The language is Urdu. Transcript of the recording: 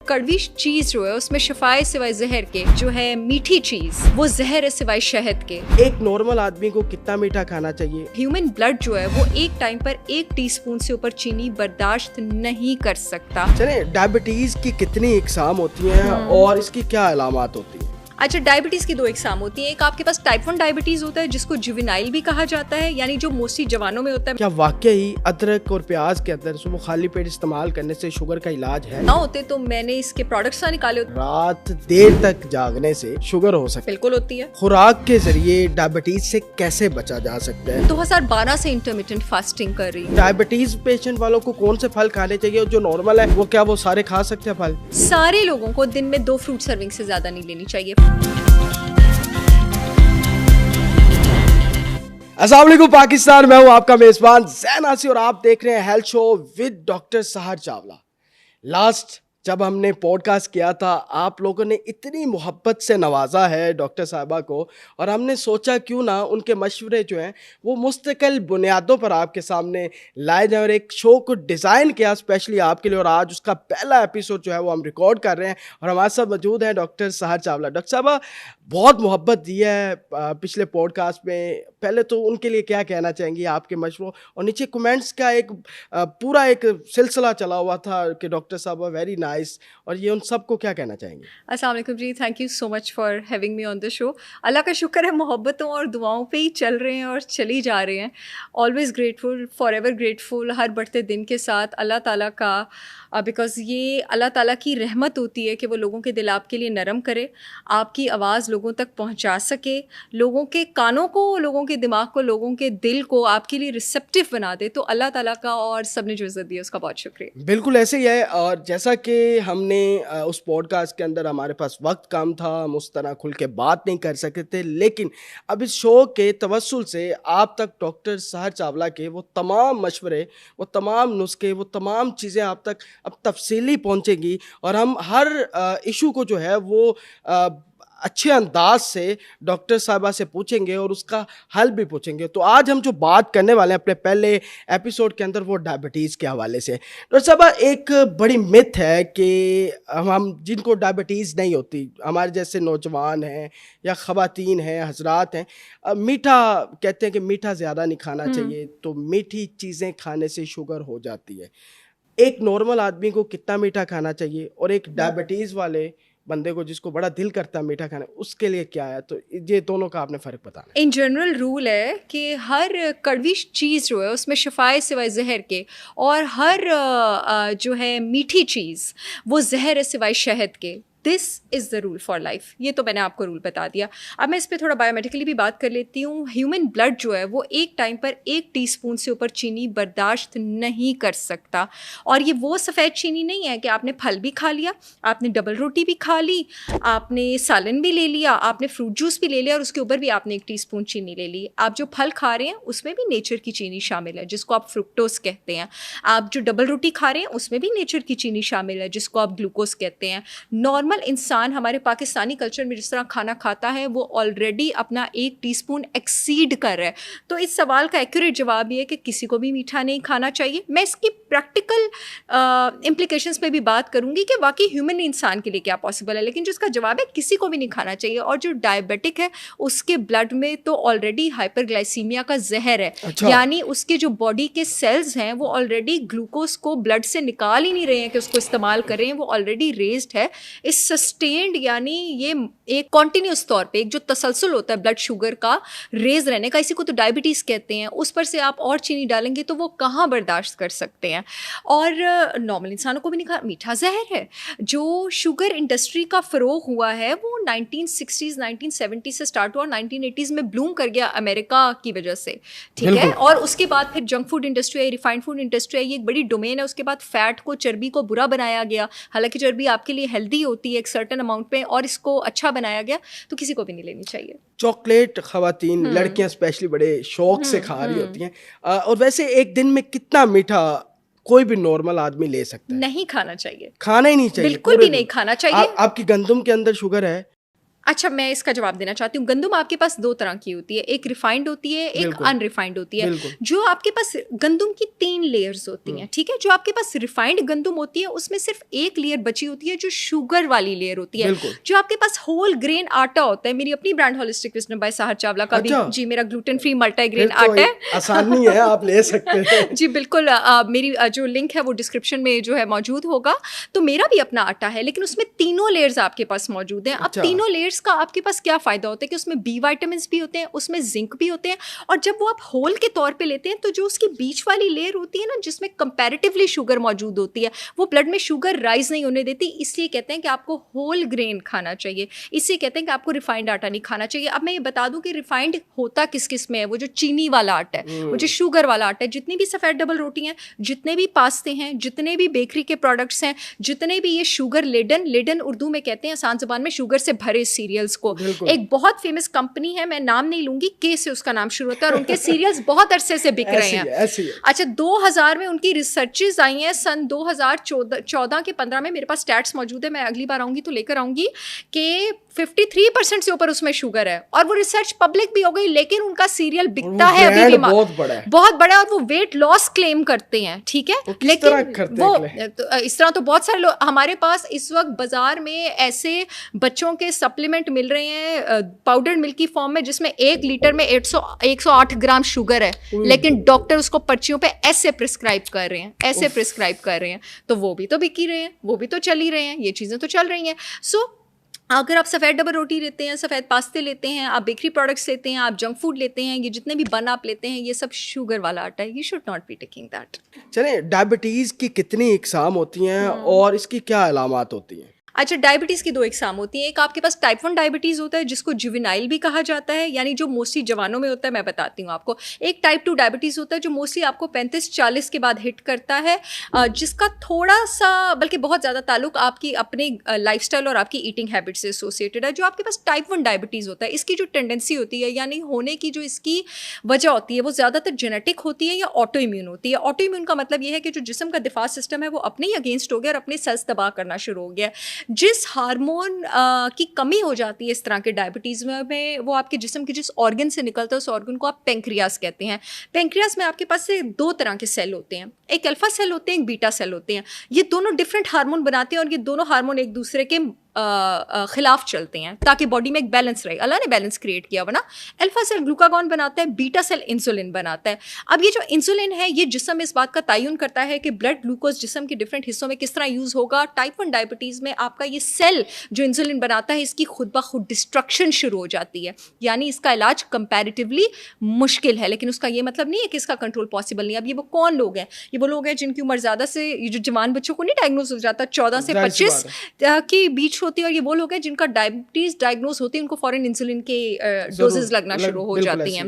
کڑوی چیز جو ہے اس میں شفائے سوائے زہر کے جو ہے میٹھی چیز وہ زہر ہے سوائے شہد کے. ایک نارمل آدمی کو کتنا میٹھا کھانا چاہیے؟ ہیومن بلڈ جو ہے وہ ایک ٹائم پر 1 ٹی اسپون سے اوپر چینی برداشت نہیں کر سکتا. چلیں ڈائبٹیز کی کتنی اقسام ہوتی ہیں اور اس کی کیا علامات ہوتی ہیں؟ اچھا، ڈائبٹیز کی 2 اقسام ہوتی ہیں. ایک آپ کے پاس ٹائپ 1 ڈائبٹیز ہوتا ہے جس کو جوینائل بھی کہا جاتا ہے، یعنی جو موسٹلی جوانوں میں ہوتا ہے. کیا واقعی ادرک اور پیاز کے اندر صبح خالی پیٹ استعمال کرنے سے شوگر کا علاج ہے؟ نہ ہوتے تو میں نے اس کے پروڈکٹس نکالے ہوتے. رات دیر تک جاگنے سے شوگر ہو سکتی ہے؟ بالکل ہوتی ہے. خوراک کے ذریعے ڈائبٹیز سے کیسے بچا جا سکتا ہے؟ 2012 سے انٹرمیٹنٹ فاسٹنگ کر رہی ہوں. ڈائبٹیز پیشنٹ والوں کو کون سے پھل کھانے چاہیے اور جو نارمل ہے وہ کیا وہ سارے کھا سکتے ہیں پھل؟ سارے لوگوں کو دن میں 2 فروٹ سرونگ سے زیادہ نہیں لینی چاہیے. السلام علیکم پاکستان، میں ہوں آپ کا میزبان زین آسی اور آپ دیکھ رہے ہیں health show with doctor Sehar Chawla. Last جب ہم نے پوڈ کاسٹ کیا تھا آپ لوگوں نے اتنی محبت سے نوازا ہے ڈاکٹر صاحبہ کو، اور ہم نے سوچا کیوں نہ ان کے مشورے جو ہیں وہ مستقل بنیادوں پر آپ کے سامنے لائے جائیں اور ایک شو کو ڈیزائن کیا اسپیشلی آپ کے لیے. اور آج اس کا پہلا ایپیسوڈ جو ہے وہ ہم ریکارڈ کر رہے ہیں اور ہمارے ساتھ موجود ہیں ڈاکٹر سحر چاولہ. ڈاکٹر صاحبہ بہت محبت دی ہے پچھلے پوڈ کاسٹ میں، پہلے تو ان کے لیے کیا کہنا چاہیں گی آپ کے مشوروں، اور نیچے کمنٹس کا ایک پورا ایک سلسلہ چلا ہوا تھا کہ ڈاکٹر صاحبہ ویری نائس، اور یہ ان سب کو کیا کہنا چاہیں گے؟ السلام علیکم جی، thank you so much for having me on the show. اللہ کا شکر ہے محبتوں اور دعاؤں پہ ہی چل رہے ہیں اور چلی جا رہے ہیں. Always grateful, for ever grateful ہر بڑھتے دن کے ساتھ اللہ تعالیٰ کا، بیکاز یہ اللہ تعالیٰ کی رحمت ہوتی ہے کہ وہ لوگوں کے دل آپ کے لیے نرم کرے، آپ کی آواز لوگوں تک پہنچا سکے، لوگوں کے کانوں کو، لوگوں کے دماغ کو، لوگوں کے دل کو آپ کے لیے ریسیپٹیو بنا دے. تو اللہ تعالیٰ کا اور سب نے جو عزت دی ہے اس کا بہت شکریہ. بالکل ایسے ہی ہے، اور جیسا کہ ہم نے اس پوڈ کاسٹ کے اندر ہمارے پاس وقت کم تھا، ہم اس طرح کھل کے بات نہیں کر سکتے تھے، لیکن اب اس شو کے توسل سے آپ تک ڈاکٹر سحر چاولہ کے وہ تمام مشورے، وہ تمام نسخے، وہ تمام چیزیں آپ تک اب تفصیلی پہنچیں گی، اور ہم ہر ایشو کو جو ہے وہ اچھے انداز سے ڈاکٹر صاحبہ سے پوچھیں گے اور اس کا حل بھی پوچھیں گے. تو آج ہم جو بات کرنے والے ہیں اپنے پہلے ایپیسوڈ کے اندر وہ ڈائبٹیز کے حوالے سے. ڈاکٹر صاحبہ ایک بڑی مت ہے کہ ہم جن کو ڈائبٹیز نہیں ہوتی، ہمارے جیسے نوجوان ہیں یا خواتین ہیں، حضرات ہیں، میٹھا کہتے ہیں کہ میٹھا زیادہ نہیں کھانا چاہیے، تو میٹھی چیزیں کھانے سے شوگر ہو جاتی ہے. ایک نارمل آدمی کو کتنا میٹھا کھانا چاہیے اور ایک ڈائبٹیز والے بندے کو جس کو بڑا دل کرتا ہے میٹھا کھانا، اس کے لیے کیا ہے؟ تو یہ دونوں کا آپ نے فرق بتانا. ان جنرل رول ہے کہ ہر کڑوی چیز جو ہے اس میں شفائے سوائے زہر کے، اور ہر جو ہے میٹھی چیز وہ زہر ہے سوائے شہد کے. دس از دا رول فار لائف. یہ تو میں نے آپ کو رول بتا دیا. اب میں اس پہ تھوڑا بایومیٹیکلی بھی بات کر لیتی ہوں. ہیومن بلڈ جو ہے وہ ایک ٹائم پر 1 ٹی اسپون سے اوپر چینی برداشت نہیں کر سکتا. اور یہ وہ سفید چینی نہیں ہے کہ آپ نے پھل بھی کھا لیا، آپ نے ڈبل روٹی بھی کھا لی، آپ نے سالن بھی لے لیا، آپ نے فروٹ جوس بھی لے لیا اور اس کے اوپر بھی آپ نے 1 ٹی اسپون چینی لے لی. آپ جو پھل کھا رہے ہیں اس میں بھی نیچر کی چینی شامل ہے جس کو آپ فرکٹوز کہتے ہیں. آپ جو ڈبل روٹی کھا رہے ہیں اس میں بھی نیچر کی چینی شامل ہے جس کو آپ گلوکوز کہتے ہیں. نارمل انسان ہمارے پاکستانی کلچر میں جس طرح کھانا کھاتا ہے وہ آلریڈی اپنا 1 ٹی اسپون ایکسیڈ کر رہا ہے. تو اس سوال کا ایکوریٹ جواب یہ ہے کہ کسی کو بھی میٹھا نہیں کھانا چاہیے. میں اس کی پریکٹیکل امپلیکیشنس پہ بھی بات کروں گی کہ واقعی ہیومن انسان کے لیے کیا پاسبل ہے، لیکن جو اس کا جواب ہے کسی کو بھی نہیں کھانا چاہیے. اور جو ڈائبٹک ہے اس کے بلڈ میں تو آلریڈی ہائپر گلائسیمیا کا زہر ہے. یعنی اس کے جو باڈی کے سیلز ہیں وہ آلریڈی گلوکوز کو بلڈ سے نکال ہی نہیں رہے ہیں کہ اس کو استعمال کریں، وہ آلریڈی ریزڈ ہے. اس سسٹینڈ یعنی یہ ایک کنٹینیوس طور پہ ایک جو تسلسل ہوتا ہے بلڈ شوگر کا ریز رہنے کا، اسی کو تو ڈائبٹیز کہتے ہیں. اس پر سے آپ اور چینی ڈالیں گے تو وہ کہاں برداشت کر سکتے ہیں. اور نارمل انسانوں کو بھی نہیں کھانا، میٹھا زہر ہے. جو شوگر انڈسٹری کا فروغ ہوا ہے وہ 1960s 1970 سے اسٹارٹ ہوا اور 1980s میں بلوم کر گیا امریکہ کی وجہ سے، ٹھیک ہے. اور اس کے بعد پھر جنک فوڈ انڈسٹری آئی، ریفائنڈ فوڈ انڈسٹری آئی، یہ ایک بڑی ڈومین ہے. اس کے بعد فیٹ کو، چربی کو برا بنایا گیا، حالانکہ چربی آپ کے لیے ہیلدی ہوتی ہے ایک سرٹن اماؤنٹ پہ، اور اس کو اچھا بنایا گیا. تو کسی کو بھی نہیں لینی چاہیے. چاکلیٹ خواتین، لڑکیاں اسپیشلی بڑے شوق سے کھا رہی ہوتی ہیں. اور ویسے ایک دن میں کتنا میٹھا کوئی بھی نارمل آدمی لے سکتا ہے؟ نہیں کھانا چاہیے، کھانا ہی نہیں چاہیے، بالکل بھی نہیں کھانا چاہیے. آپ کی گندم کے اندر شوگر ہے، اچھا میں اس کا جواب دینا چاہتی ہوں. گندم آپ کے پاس دو طرح کی ہوتی ہے, ایک ریفائنڈ ہوتی ہے, ایک انریفائنڈ ہوتی ہے. جو آپ کے پاس گندم کی 3 لیئرز ہوتی ہیں, ٹھیک ہے. جو آپ کے پاس ریفائنڈ گندم ہوتی ہے اس میں صرف ایک لیئر بچی ہوتی ہے جو شوگر والی لیئر ہوتی ہے. جو آپ کے پاس ہول گرین آٹا ہوتا ہے, میری اپنی برانڈ ہولسٹک وزڈم بائی ساحر چاولہ کا بھی, جی میرا گلوٹن فری ملٹی گرین آٹا ہے, آسانی ہے آپ لے سکتے ہیں. جی بالکل, میری جو لنک ہے وہ ڈسکرپشن میں جو ہے موجود ہوگا. تو میرا بھی اپنا آٹا ہے لیکن اس میں تینوں لیئرز آپ کے پاس موجود ہیں. اب تینوں لیئرز کا آپ کے پاس کیا فائدہ ہوتا ہے کہ اس میں بی وائٹامنس بھی ہوتے ہیں, اس میں زنک بھی ہوتے ہیں, اور جب وہ آپ ہول کے طور پہ لیتے ہیں تو جو اس کی بیچ والی لیئر ہوتی ہے نا جس میں کمپیریٹیولی شوگر موجود ہوتی ہے, وہ بلڈ میں شوگر رائز نہیں ہونے دیتی. اس لیے کہتے ہیں کہ آپ کو ہول گرین کھانا چاہیے, اس لیے کہتے ہیں کہ آپ کو ریفائنڈ آٹا نہیں کھانا چاہیے. اب میں یہ بتا دوں کہ ریفائنڈ ہوتا کس کس میں ہے. وہ جو چینی والا آٹا ہے, وہ جو شوگر والا آٹا ہے, جتنی بھی سفید ڈبل روٹی ہیں, جتنے بھی پاستے ہیں, جتنے بھی بیکری کے پروڈکٹس ہیں, جتنے بھی یہ شوگر لیڈن اردو میں کہتے ہیں آسان زبان میں شوگر سے بھرے سیریلز کو. ایک بہت فیمس کمپنی ہے, میں نام نہیں لوں گی, کے سے اس کا نام شروع ہوتا ہے, اور ان کے سیریلز بہت عرصے سے بک رہے ہیں. اچھا 2000 میں ان کی ریسرچز آئی ہیں, سن 2014 کے 15 میں میرے پاس اسٹیٹس موجود ہے, میں اگلی بار آؤں گی تو لے کر آؤں گی, کہ 53% سے اوپر اس میں شوگر ہے, اور وہ ریسرچ پبلک بھی ہو گئی, لیکن ان کا سیریل بکتا ہے ابھی بھی بہت بڑا, اور وہ ویٹ لاس کلیم کرتے ہیں, ٹھیک ہے. لیکن وہ اس طرح تو بہت سارے لوگ ہمارے پاس اس وقت بازار میں ایسے بچوں کے سپلیمنٹ مل رہے ہیں پاؤڈر ملک کی فارم میں جس میں 1 لیٹر میں 108 گرام شوگر ہے, لیکن ڈاکٹر اس کو پرچیوں پہ ایسے پرسکرائب کر رہے ہیں, تو وہ بھی تو بک ہی رہے ہیں, وہ بھی تو چل ہی رہے ہیں, یہ چیزیں تو چل رہی ہیں. سو اگر آپ سفید ڈبل روٹی لیتے ہیں, سفید پاستے لیتے ہیں, آپ بیکری پروڈکٹس لیتے ہیں, آپ جنک فوڈ لیتے ہیں, یہ جتنے بھی بن آپ لیتے ہیں, یہ سب شوگر والا آٹا ہے. You should not be taking that. چلیں, ڈائبٹیز کی کتنی اقسام ہوتی ہیں اور اس کی کیا علامات ہوتی ہیں؟ اچھا, ڈائبٹیز کی 2 اقسام ہوتی ہیں. ایک آپ کے پاس ٹائپ 1 ڈائبٹیز ہوتا ہے جس کو جوینائل بھی کہا جاتا ہے, یعنی جو موسٹلی جوانوں میں ہوتا ہے, میں بتاتی ہوں آپ کو. ایک ٹائپ 2 ڈائبٹیز ہوتا ہے جو موسٹلی آپ کو 35-40 کے بعد ہٹ کرتا ہے, جس کا تھوڑا سا بلکہ بہت زیادہ تعلق آپ کی اپنے لائف اسٹائل اور آپ کی ایٹنگ ہیبٹ سے ایسوسیٹڈ ہے. جو آپ کے پاس ٹائپ 1 ڈائبٹیز ہوتا ہے, اس کی جو ٹینڈنسی ہوتی ہے, یعنی ہونے کی جو اس کی وجہ ہوتی ہے, وہ زیادہ تر جینیٹک ہوتی ہے یا آٹو ایمیون ہوتی ہے. آٹو ایمیون کا مطلب یہ ہے کہ جو جسم کا دفاع سسٹم ہے وہ اپنے ہی اگینسٹ ہو گیا اور اپنے سیلس تباہ کرنا شروع ہو گیا. جس ہارمون کی کمی ہو جاتی ہے اس طرح کے ڈائبٹیز میں, وہ آپ کے جسم کے جس آرگن سے نکلتا ہے اس آرگن کو آپ پینکریاس کہتے ہیں. پینکریاس میں آپ کے پاس سے 2 طرح کے سیل ہوتے ہیں, ایک الفا سیل ہوتے ہیں, ایک بیٹا سیل ہوتے ہیں. یہ دونوں ڈفرینٹ ہارمون بناتے ہیں, اور یہ دونوں ہارمون ایک دوسرے کے خلاف چلتے ہیں تاکہ باڈی میں ایک بیلنس رہے. اللہ نے بیلنس کریٹ کیا ورنہ الفا سیل گلوکاگون بناتا ہے, بیٹا سیل انسولین بناتا ہے. اب یہ جو انسولین ہے یہ جسم اس بات کا تعین کرتا ہے کہ بلڈ گلوکوز جسم کے ڈفرینٹ حصوں میں کس طرح یوز ہوگا. ٹائپ 1 ڈائبٹیز میں آپ کا یہ سیل جو انسولین بناتا ہے اس کی خود بخود ڈسٹرکشن شروع ہو جاتی ہے, یعنی اس کا علاج کمپیریٹیولی مشکل ہے, لیکن اس کا یہ مطلب نہیں ہے کہ اس کا کنٹرول پاسبل نہیں. اب یہ وہ کون لوگ ہیں؟ یہ وہ لوگ ہیں جن کی عمر زیادہ سے, یہ جو جوان بچوں کو نہیں ڈائگنوز ہو جاتا 14 سے 25 کی بیچ ہوتی ہے, اور یہ وہ لوگ ہیں جن کا ڈائبٹیز ڈائگنوز ہوتی ہے, ان کو فوراً انسولین کے ڈوزز لگنا شروع ہو جاتی ہیں.